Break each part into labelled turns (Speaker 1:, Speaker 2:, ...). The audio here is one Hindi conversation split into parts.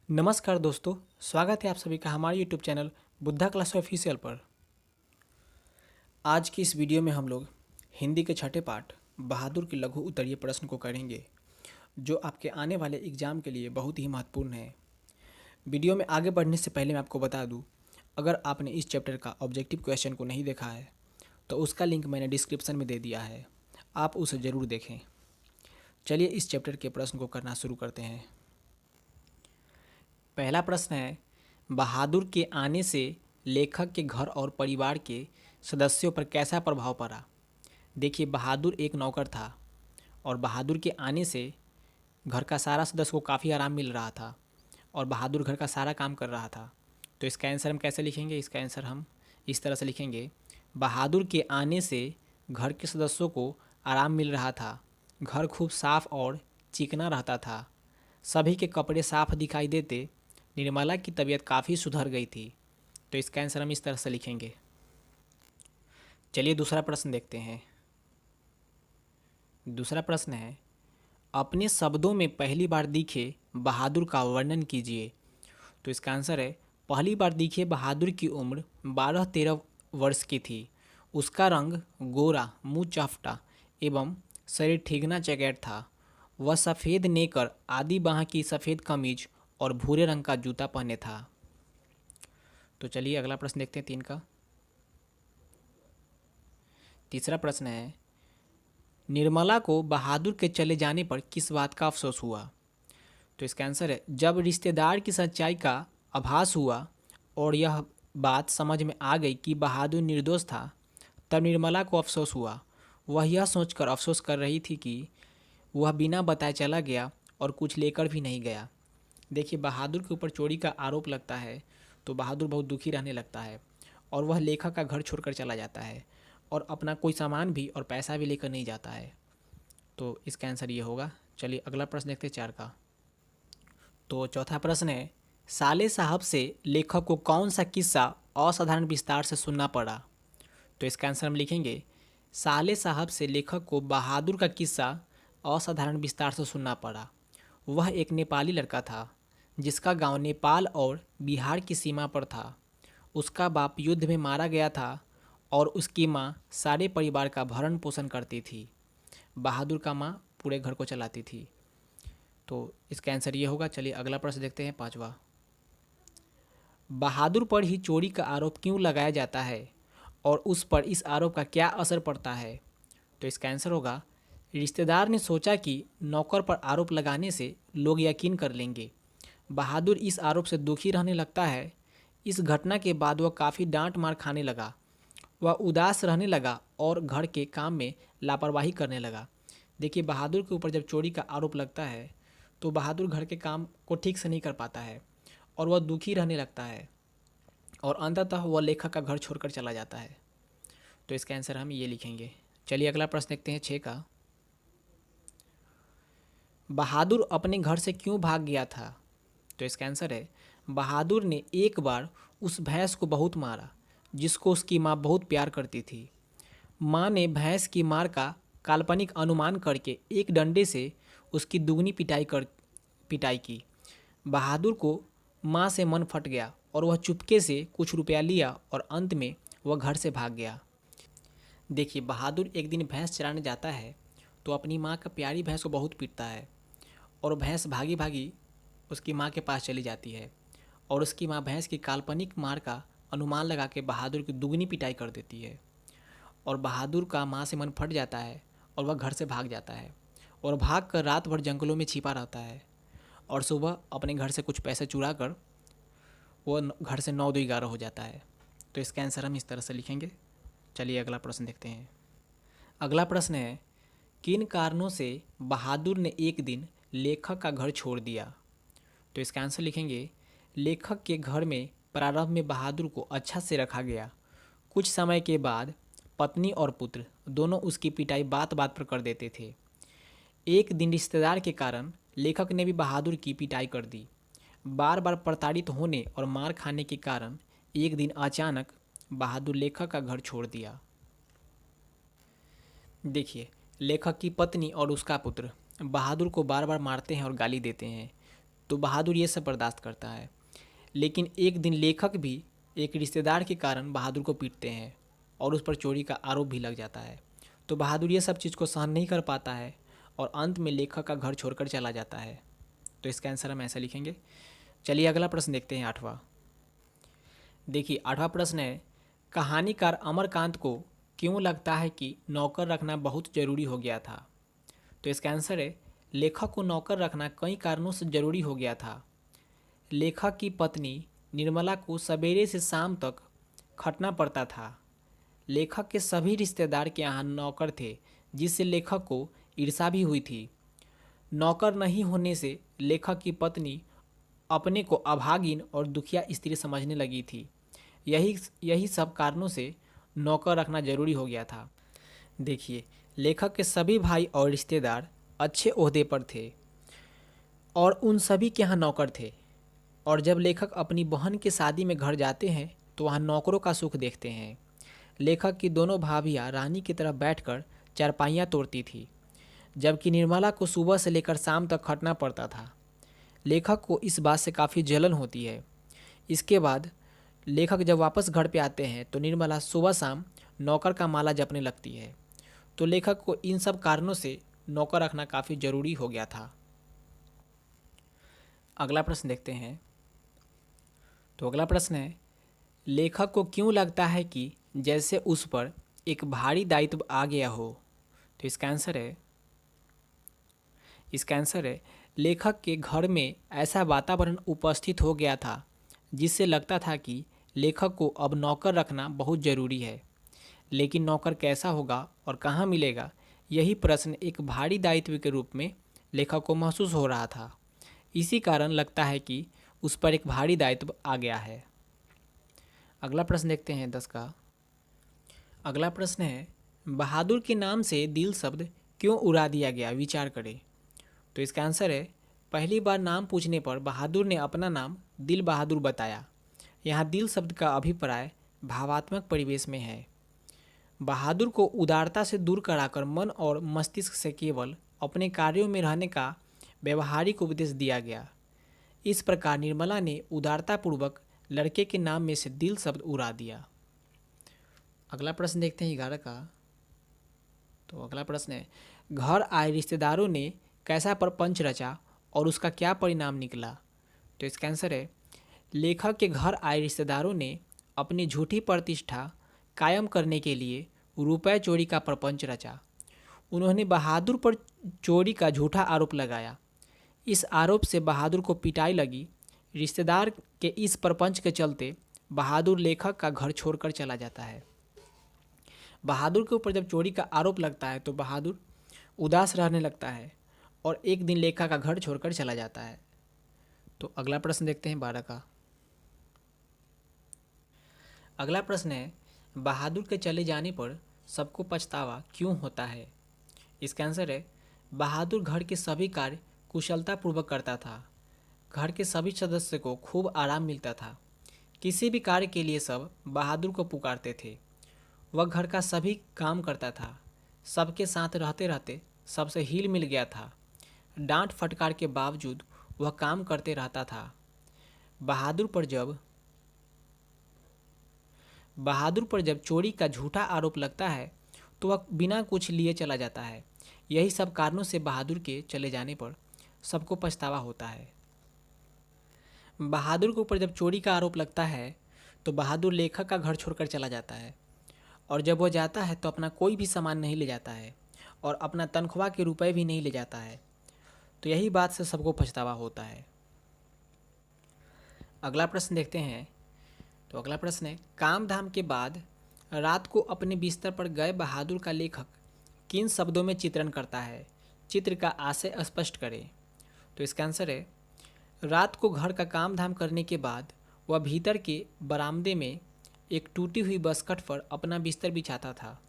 Speaker 1: नमस्कार दोस्तों, स्वागत है आप सभी का हमारे YouTube channel Buddha class official पर। आज की इस वीडियो में हम लोग हिंदी के छठे पाठ बहादुर के लघु उत्तरीय प्रश्न को करेंगे, जो आपके आने वाले एग्जाम के लिए बहुत ही महत्वपूर्ण है। वीडियो में आगे बढ़ने से पहले मैं आपको बता दूं, अगर आपने इस चैप्टर का ऑब्जेक्टिव क्वेश्चन को नहीं देखा है तो उसका लिंक मैंने डिस्क्रिप्शन में दे दिया है, आप उसे ज़रूर देखें। चलिए इस चैप्टर के प्रश्न को करना शुरू करते हैं। पहला प्रश्न है, बहादुर के आने से लेखक के घर और परिवार के सदस्यों पर कैसा प्रभाव पड़ा। देखिए, बहादुर एक नौकर था और बहादुर के आने से घर का सारा सदस्य को काफ़ी आराम मिल रहा था और बहादुर घर का सारा काम कर रहा था। तो इसका आंसर हम कैसे लिखेंगे? इसका आंसर हम इस तरह से लिखेंगे, बहादुर के आने से घर के सदस्यों को आराम मिल रहा था, घर खूब साफ और चिकना रहता था, सभी के कपड़े साफ दिखाई देते, निर्मला की तबीयत काफ़ी सुधर गई थी। तो इसका आंसर हम इस तरह से लिखेंगे। चलिए दूसरा प्रश्न देखते हैं। दूसरा प्रश्न है, अपने शब्दों में पहली बार दिखे बहादुर का वर्णन कीजिए। तो इसका आंसर है, पहली बार दिखे बहादुर की उम्र 12-13 वर्ष की थी। उसका रंग गोरा, मुँह चपटा एवं शरीर ठिगना चैगैट था। वह सफ़ेद नेकर, आधी बाह की सफ़ेद कमीज और भूरे रंग का जूता पहने था। तो चलिए अगला प्रश्न देखते हैं 3 का। तीसरा प्रश्न है, निर्मला को बहादुर के चले जाने पर किस बात का अफसोस हुआ। तो इसका आंसर है, जब रिश्तेदार की सच्चाई का आभास हुआ और यह बात समझ में आ गई कि बहादुर निर्दोष था, तब निर्मला को अफसोस हुआ। वह यह सोचकर अफसोस कर रही थी कि वह बिना बताए चला गया और कुछ लेकर भी नहीं गया। देखिए, बहादुर के ऊपर चोरी का आरोप लगता है तो बहादुर बहुत दुखी रहने लगता है और वह लेखक का घर छोड़कर चला जाता है और अपना कोई सामान भी और पैसा भी लेकर नहीं जाता है। तो इसका आंसर ये होगा। चलिए अगला प्रश्न देखते हैं 4 का। तो चौथा प्रश्न है, साले साहब से लेखक को कौन सा किस्सा असाधारण विस्तार से सुनना पड़ा। तो इसका आंसर हम लिखेंगे, साले साहब से लेखक को बहादुर का किस्सा असाधारण विस्तार से सुनना पड़ा। वह एक नेपाली लड़का था जिसका गांव नेपाल और बिहार की सीमा पर था। उसका बाप युद्ध में मारा गया था और उसकी माँ सारे परिवार का भरण पोषण करती थी। बहादुर का माँ पूरे घर को चलाती थी। तो इसका आंसर ये होगा। चलिए अगला प्रश्न देखते हैं 5वां। बहादुर पर ही चोरी का आरोप क्यों लगाया जाता है और उस पर इस आरोप का क्या असर पड़ता है। तो इसका आंसर होगा, रिश्तेदार ने सोचा कि नौकर पर आरोप लगाने से लोग यकीन कर लेंगे। बहादुर इस आरोप से दुखी रहने लगता है। इस घटना के बाद वह काफ़ी डांट मार खाने लगा। वह उदास रहने लगा और घर के काम में लापरवाही करने लगा। देखिए, बहादुर के ऊपर जब चोरी का आरोप लगता है तो बहादुर घर के काम को ठीक से नहीं कर पाता है और वह दुखी रहने लगता है और अंततः वह लेखक का घर छोड़कर चला जाता है। तो इसका आंसर हम ये लिखेंगे। चलिए अगला प्रश्न देखते हैं 6 का। बहादुर अपने घर से क्यों भाग गया था। तो इसका आंसर है, बहादुर ने एक बार उस भैंस को बहुत मारा जिसको उसकी माँ बहुत प्यार करती थी। माँ ने भैंस की मार का काल्पनिक अनुमान करके एक डंडे से उसकी दुगनी पिटाई की। बहादुर को माँ से मन फट गया और वह चुपके से कुछ रुपया लिया और अंत में वह घर से भाग गया। देखिए, बहादुर एक दिन भैंस चराने जाता है तो अपनी माँ का प्यारी भैंस को बहुत पीटता है और भैंस भागी भागी उसकी माँ के पास चली जाती है और उसकी माँ भैंस की काल्पनिक मार का अनुमान लगा के बहादुर की दुगनी पिटाई कर देती है और बहादुर का माँ से मन फट जाता है और वह घर से भाग जाता है और भाग कर रात भर जंगलों में छिपा रहता है और सुबह अपने घर से कुछ पैसे चुरा कर वो घर से 9-2-11 हो जाता है। तो इसका आंसर हम इस तरह से लिखेंगे। चलिए अगला प्रश्न देखते हैं। अगला प्रश्न है, किन कारणों से बहादुर ने एक दिन लेखक का घर छोड़ दिया। तो इसका आंसर लिखेंगे, लेखक के घर में प्रारंभ में बहादुर को अच्छा से रखा गया। कुछ समय के बाद पत्नी और पुत्र दोनों उसकी पिटाई बात बात पर कर देते थे। एक दिन रिश्तेदार के कारण लेखक ने भी बहादुर की पिटाई कर दी। बार बार प्रताड़ित होने और मार खाने के कारण एक दिन अचानक बहादुर लेखक का घर छोड़ दिया। देखिए, लेखक की पत्नी और उसका पुत्र बहादुर को बार बार मारते हैं और गाली देते हैं। तो बहादुर ये सब बर्दाश्त करता है। लेकिन एक दिन लेखक भी एक रिश्तेदार के कारण बहादुर को पीटते हैं और उस पर चोरी का आरोप भी लग जाता है। तो बहादुर ये सब चीज़ को सहन नहीं कर पाता है और अंत में लेखक का घर छोड़कर चला जाता है। तो इसका आंसर हम ऐसा लिखेंगे। चलिए अगला प्रश्न देखते हैं, 8वां। देखिए 8वां प्रश्न है, कहानीकार अमरकांत को क्यों लगता है कि नौकर रखना बहुत ज़रूरी हो गया था? तो इसका आंसर है, लेखक को नौकर रखना कई कारणों से ज़रूरी हो गया था। लेखक की पत्नी निर्मला को सवेरे से शाम तक खटना पड़ता था। लेखक के सभी रिश्तेदार के यहाँ नौकर थे, जिससे लेखक को ईर्ष्या भी हुई थी। नौकर नहीं होने से लेखक की पत्नी अपने को अभागिन और दुखिया स्त्री समझने लगी थी। यही सब कारणों से नौकर रखना जरूरी हो गया था। देखिए, लेखक के सभी भाई और रिश्तेदार अच्छे ओहदे पर थे और उन सभी के यहाँ नौकर थे। और जब लेखक अपनी बहन की शादी में घर जाते हैं तो वहाँ नौकरों का सुख देखते हैं। लेखक की दोनों भाभियाँ रानी की तरफ बैठकर चारपाइयाँ तोड़ती थी, जबकि निर्मला को सुबह से लेकर शाम तक खटना पड़ता था। लेखक को इस बात से काफ़ी जलन होती है। इसके बाद लेखक जब वापस घर पे आते हैं तो निर्मला सुबह शाम नौकर का माला जपने लगती है। तो लेखक को इन सब कारणों से नौकर रखना काफ़ी ज़रूरी हो गया था। अगला प्रश्न देखते हैं। तो अगला प्रश्न है, लेखक को क्यों लगता है कि जैसे उस पर एक भारी दायित्व आ गया हो? तो इसका आंसर है लेखक के घर में ऐसा वातावरण उपस्थित हो गया था जिससे लगता था कि लेखक को अब नौकर रखना बहुत ज़रूरी है। लेकिन नौकर कैसा होगा और कहाँ मिलेगा, यही प्रश्न एक भारी दायित्व के रूप में लेखक को महसूस हो रहा था। इसी कारण लगता है कि उस पर एक भारी दायित्व आ गया है। अगला प्रश्न देखते हैं 10 का। अगला प्रश्न है, बहादुर के नाम से दिल शब्द क्यों उड़ा दिया गया, विचार करें। तो इसका आंसर है, पहली बार नाम पूछने पर बहादुर ने अपना नाम दिल बहादुर बताया। यहाँ दिल शब्द का अभिप्राय भावात्मक परिवेश में है। बहादुर को उदारता से दूर कराकर मन और मस्तिष्क से केवल अपने कार्यों में रहने का व्यवहारिक उपदेश दिया गया। इस प्रकार निर्मला ने उदारतापूर्वक लड़के के नाम में से दिल शब्द उड़ा दिया। अगला प्रश्न देखते हैं 11 का। तो अगला प्रश्न है, घर आए रिश्तेदारों ने कैसा प्रपंच रचा और उसका क्या परिणाम निकला? तो इसका आंसर है, लेखक के घर आए रिश्तेदारों ने अपनी झूठी प्रतिष्ठा कायम करने के लिए रुपए चोरी का प्रपंच रचा। उन्होंने बहादुर पर चोरी का झूठा आरोप लगाया। इस आरोप से बहादुर को पिटाई लगी। रिश्तेदार के इस प्रपंच के चलते बहादुर लेखक का घर छोड़कर चला जाता है। बहादुर के ऊपर जब चोरी का आरोप लगता है तो बहादुर उदास रहने लगता है और एक दिन लेखक का घर छोड़कर चला जाता है। तो अगला प्रश्न देखते हैं 12 का। अगला प्रश्न है, बहादुर के चले जाने पर सबको पछतावा क्यों होता है? इसका आंसर है, बहादुर घर के सभी कार्य कुशलतापूर्वक करता था। घर के सभी सदस्य को खूब आराम मिलता था। किसी भी कार्य के लिए सब बहादुर को पुकारते थे। वह घर का सभी काम करता था। सबके साथ रहते रहते सबसे हिल मिल गया था। डांट फटकार के बावजूद वह काम करते रहता था। बहादुर पर जब चोरी का झूठा आरोप लगता है तो वह बिना कुछ लिए चला जाता है। यही सब कारणों से बहादुर के चले जाने पर सबको पछतावा होता है। बहादुर के ऊपर जब चोरी का आरोप लगता है तो बहादुर लेखक का घर छोड़कर चला जाता है और जब वह जाता है तो अपना कोई भी सामान नहीं ले जाता है और अपना तनख्वाह के रुपए भी नहीं ले जाता है। तो यही बात से सबको पछतावा होता है। अगला प्रश्न देखते हैं। तो अगला प्रश्न है, काम धाम के बाद रात को अपने बिस्तर पर गए बहादुर का लेखक किन शब्दों में चित्रण करता है? चित्र का आशय स्पष्ट करें। तो इसका आंसर है, रात को घर का काम धाम करने के बाद वह भीतर के बरामदे में एक टूटी हुई बसकट पर अपना बिस्तर बिछाता था।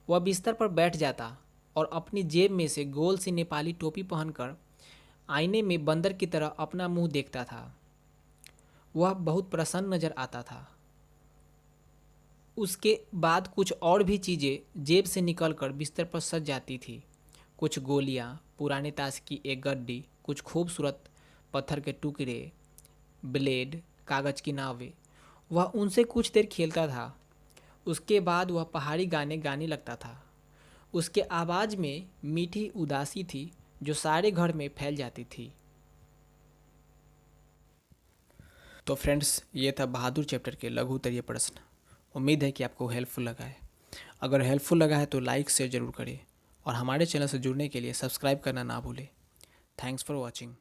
Speaker 1: वह बिस्तर पर बैठ जाता और अपनी जेब में से गोल सी नेपाली टोपी पहनकर आईने में बंदर की तरह अपना मुंह देखता था। वह बहुत प्रसन्न नजर आता था। उसके बाद कुछ और भी चीज़ें जेब से निकलकर बिस्तर पर सज जाती थी। कुछ गोलियां, पुराने ताश की एक गड्डी, कुछ खूबसूरत पत्थर के टुकड़े, ब्लेड, कागज़ की नावें। वह उनसे कुछ देर खेलता था। उसके बाद वह पहाड़ी गाने गाने लगता था। उसके आवाज़ में मीठी उदासी थी जो सारे घर में फैल जाती थी। तो फ्रेंड्स, ये था बहादुर चैप्टर के लघु उत्तरीय प्रश्न। उम्मीद है कि आपको हेल्पफुल लगा है। अगर हेल्पफुल लगा है तो लाइक शेयर ज़रूर करें और हमारे चैनल से जुड़ने के लिए सब्सक्राइब करना ना भूलें। Thanks for watching.